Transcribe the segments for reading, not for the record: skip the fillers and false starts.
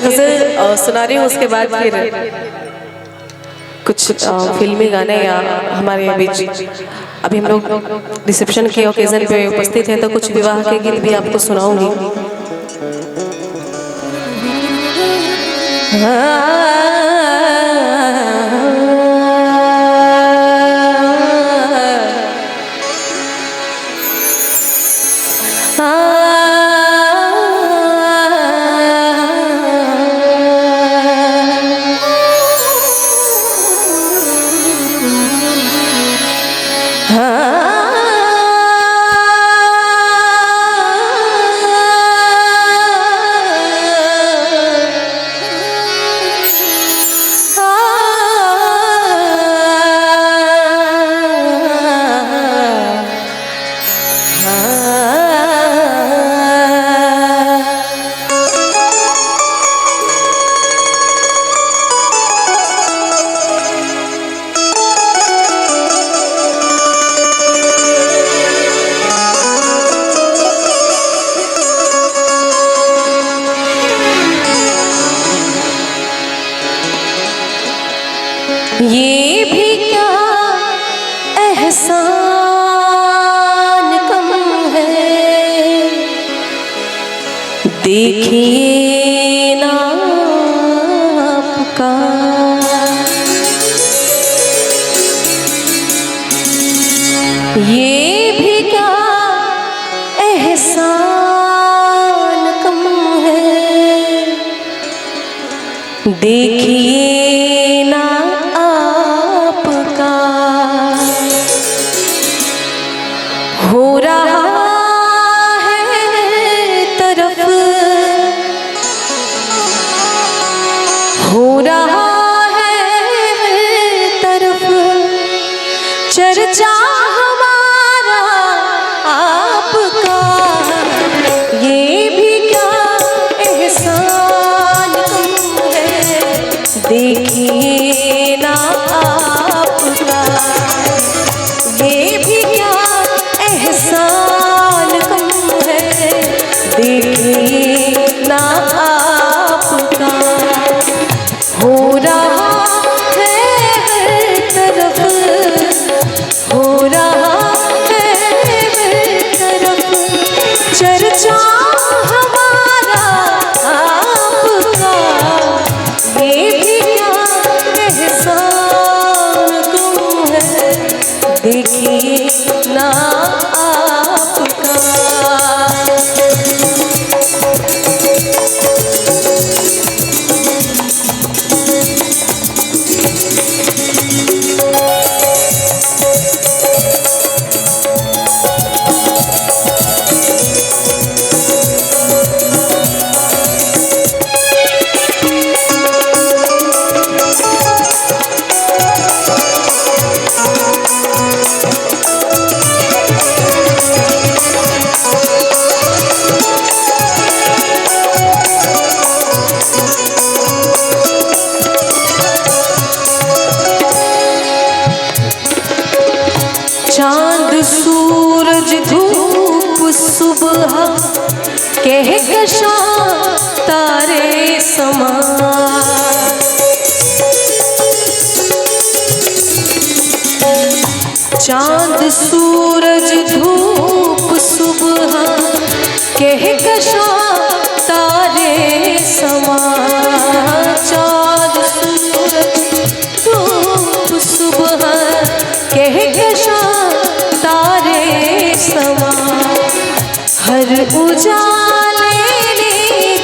गज़ल सुना रही हूँ, उसके बाद फिर कुछ फिल्मी गाने या हमारे बीच अभी हम लोग रिसेप्शन के ओकेजन पे उपस्थित हैं, तो कुछ विवाह के गीत भी आपको सुनाऊंगी। ये भी क्या एहसान कम है, देखिए ना आपका। ये भी क्या एहसान कम है, देखिए ना आपका। हो रहा है तरफ, हो रहा है तरफ चर्चा हमारा आपका। ये भी क्या एहसान है, देखिए ना आपका। ये भी क्या एहसान कम है, देखिए ना आपका। हो रहा है हर तरफ, हो रहा है हर तरफ चर्चा हमारा आपका। ये भी क्या एहसान कम है, देखिए ना आपका। चांद सूरज धूप सुबह कहकशां तारे समा। चांद सूरज धूप सुबह कहकशां तारे समा। चांद सूरज धूप सुबह कहकशां तारे समा। हर उजाले ने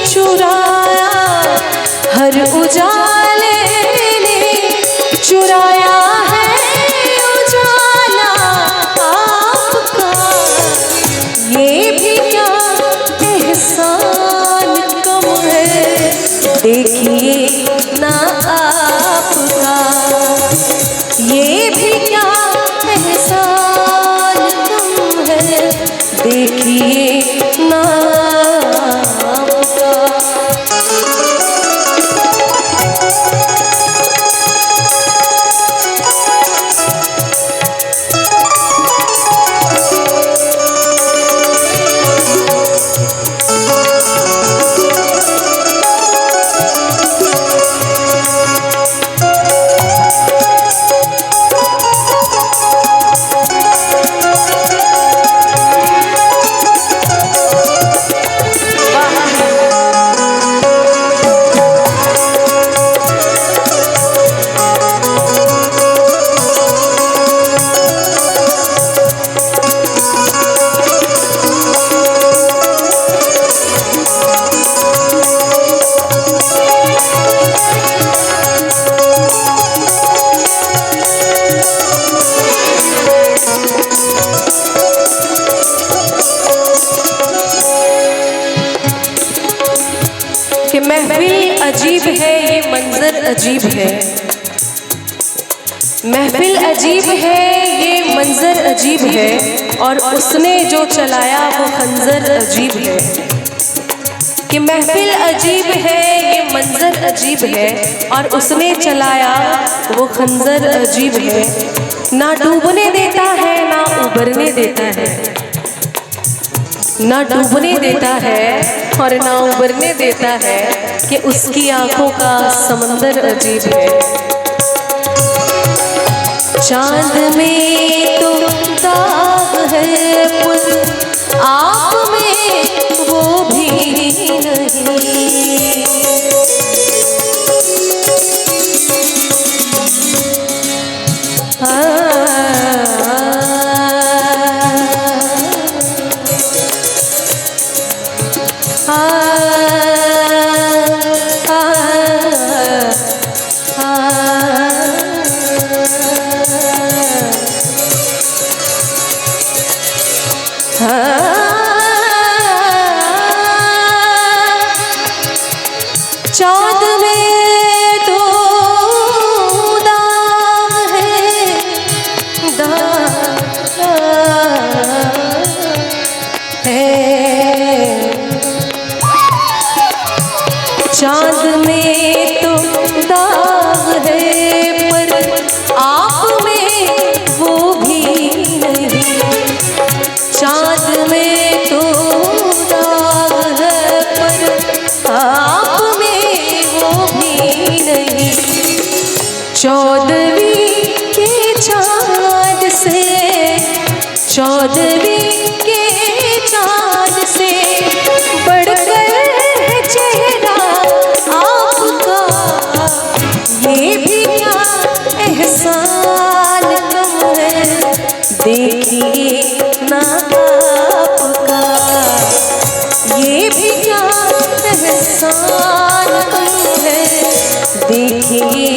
चुराया, हर उजाले ने चुराया है उजाला आपका। ये भी क्या एहसान कम है, देखिए ना आपका। ये भी क्या एहसान कम है, देखिए ना आपका। महफिल अजीब है, ये मंजर अजीब है। महफिल अजीब है, ये मंजर अजीब है, और उसने जो चलाया वो खंजर अजीब है। कि महफिल अजीब है, ये मंजर अजीब है, और उसने चलाया वो खंजर अजीब है। ना डूबने देता है ना उबरने देता है, ना डूबने देता है और ना उबरने देता है, कि उसकी आंखों का समंदर अजीब है। चांद में तो दाग है पर आँख में वो भी नहीं। चाँद में तो दाग है, दाग है। चाँद में तो दाग है पर आप में वो भी नहीं। चाँद में तो दाग है पर आप में वो भी नहीं। चौदहवीं के चाँद से, चौदहवीं के चाँद से बढ़कर है चेहरा आपका। ये भी क्या एहसान कम है, देखिए ना आपका। ये भी क्या एहसान कम है, देखिए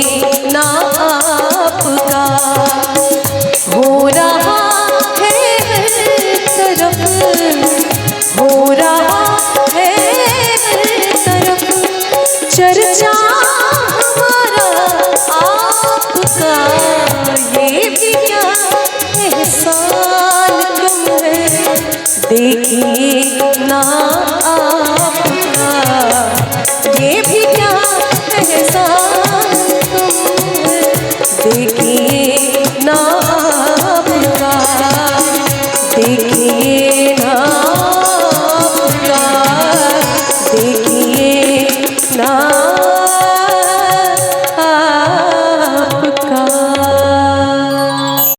ना आपका। हो रहा है हर तरफ, हो रहा है हर तरफ चर्चा हमारा आपका। ये भी क्या एहसान कम है, देखिए